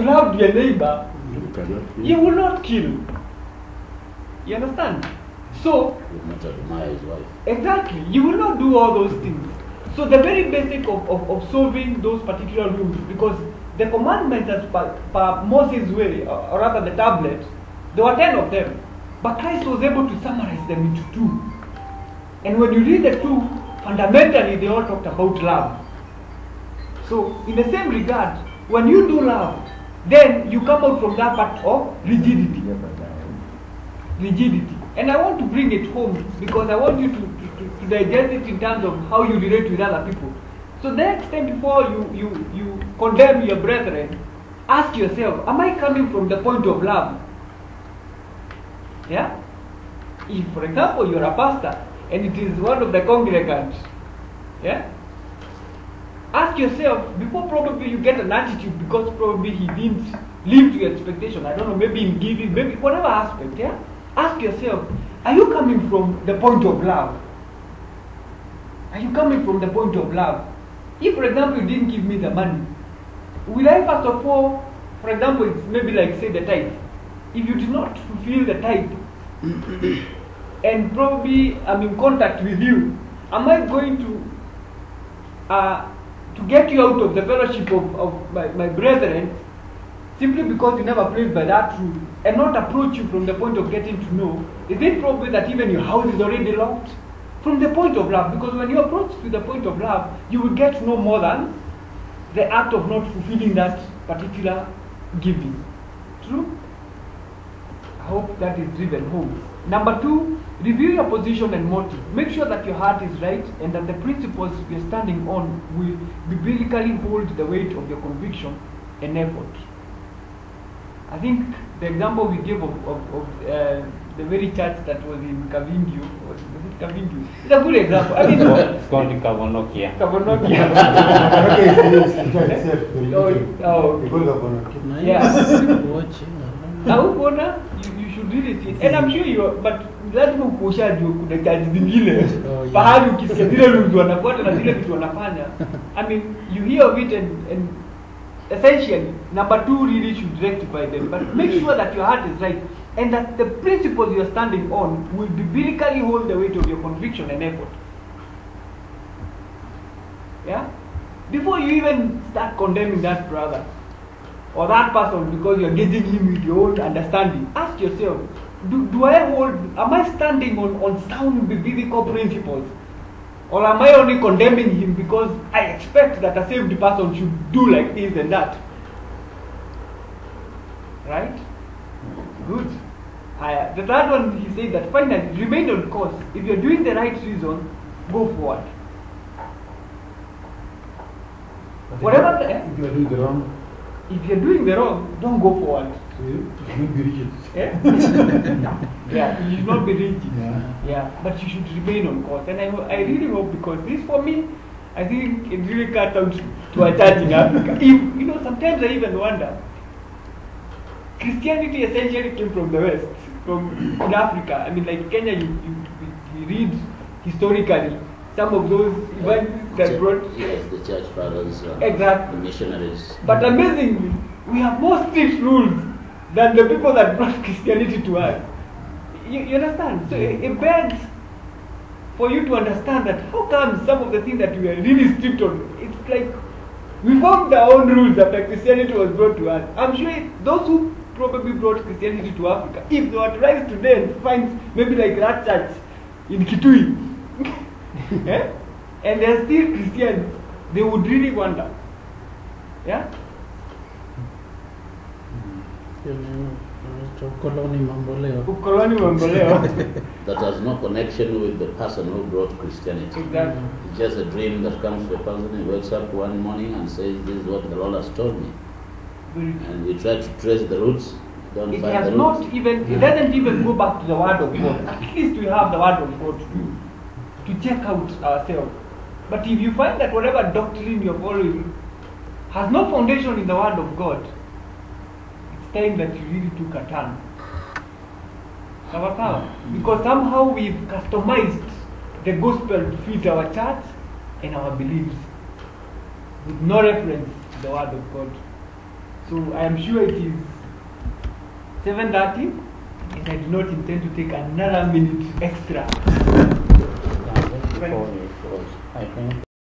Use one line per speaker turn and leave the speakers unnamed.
loved your neighbor,
You cannot kill.
you will not kill. You understand? So,
You will not admire his wife.
exactly, you will not do all those things. So the very basic of solving those particular rules, because the commandments as per Moses' way, or rather the tablet, there were 10 of them. But Christ was able to summarize them into 2. And when you read the 2, fundamentally they all talked about love. So in the same regard, when you do love, then you come out from that part of rigidity. Rigidity. And I want to bring it home because I want you to digest it in terms of how you relate with other people. So the next time before you condemn your brethren, ask yourself, am I coming from the point of love? Yeah? If, for example, you're a pastor and it is one of the congregants, yeah? Ask yourself, before probably you get an attitude because probably he didn't live to your expectation, I don't know, maybe in giving, maybe whatever aspect, yeah? Ask yourself, are you coming from the point of love? Are you coming from the point of love? If, for example, you didn't give me the money, will I first of all, for example, it's maybe like say the tithe. If you did not fulfill the tithe, and probably I'm in contact with you, am I going to get you out of the fellowship of my brethren simply because you never played by that rule and not approach you from the point of getting to know? Is it probably that even your house is already locked? From the point of love, because when you approach to the point of love, you will get no more than the act of not fulfilling that particular giving. True? I hope that is driven home. Number 2, review your position and motive. Make sure that your heart is right and that the principles you're standing on will biblically hold the weight of your conviction and effort. I think the example we gave of the very church that was in Kavindu, was it Kavindu? It's a good example. I mean,
It's called Kavonokia.
Kavonokia. Unaona, you should really see it. And I'm sure you are, but lazima ukushajua kuna church zingine pahali ukisikia zile rules wanafuata na zile vitu wanafanya. I mean, you hear of it and essentially, number 2 really should rectify them. But make sure that your heart is right and that the principles you're standing on will biblically hold the weight of your conviction and effort. Yeah? Before you even start condemning that brother or that person because you're gauging him with your own understanding, ask yourself, am I standing on sound biblical principles? Or am I only condemning him because I expect that a saved person should do like this and that? Right? Good. The third one, he said that finally, remain on course. If you're doing the right reason, go forward. Whatever
If you are doing the wrong,
if you're doing the wrong, don't go forward.
so you should be rigid.
Yeah? Yeah, you should not be rigid.
Yeah.
Yeah, but you should remain on course. And I really hope, because this for me, I think it really cut out to a church in Africa. If, sometimes I even wonder, Christianity essentially came from the West, in Africa. I mean, like Kenya, you read historically some of those events that brought...
Yes, the church fathers,
Exactly.
the missionaries.
But amazingly, we have more strict rules than the people that brought Christianity to us. You understand? So it begs for you to understand that how come some of the things that we are really strict on, it's like we formed our own rules after Christianity was brought to us. I'm sure those who probably brought Christianity to Africa, if they were to rise today and find maybe like that church in Kitui, and they're still Christians, they would really wonder. Yeah?
Ukoloni mamboleo.
Ukoloni mamboleo.
That has no connection with the person who brought Christianity.
Exactly.
It's just a dream that comes to a person who wakes up one morning and says, this is what the Lord has told me. And we try to trace the roots, don't
It
find
has
the
not
roots.
even, it doesn't even go back to the Word of God. At least we have the Word of God to check out ourselves. But if you find that whatever doctrine you're following has no foundation in the Word of God, it's time that you really took a turn. Because somehow we've customized the gospel to fit our church and our beliefs with no reference to the Word of God. So I am sure it is 7:30, and I do not intend to take another minute extra.
I think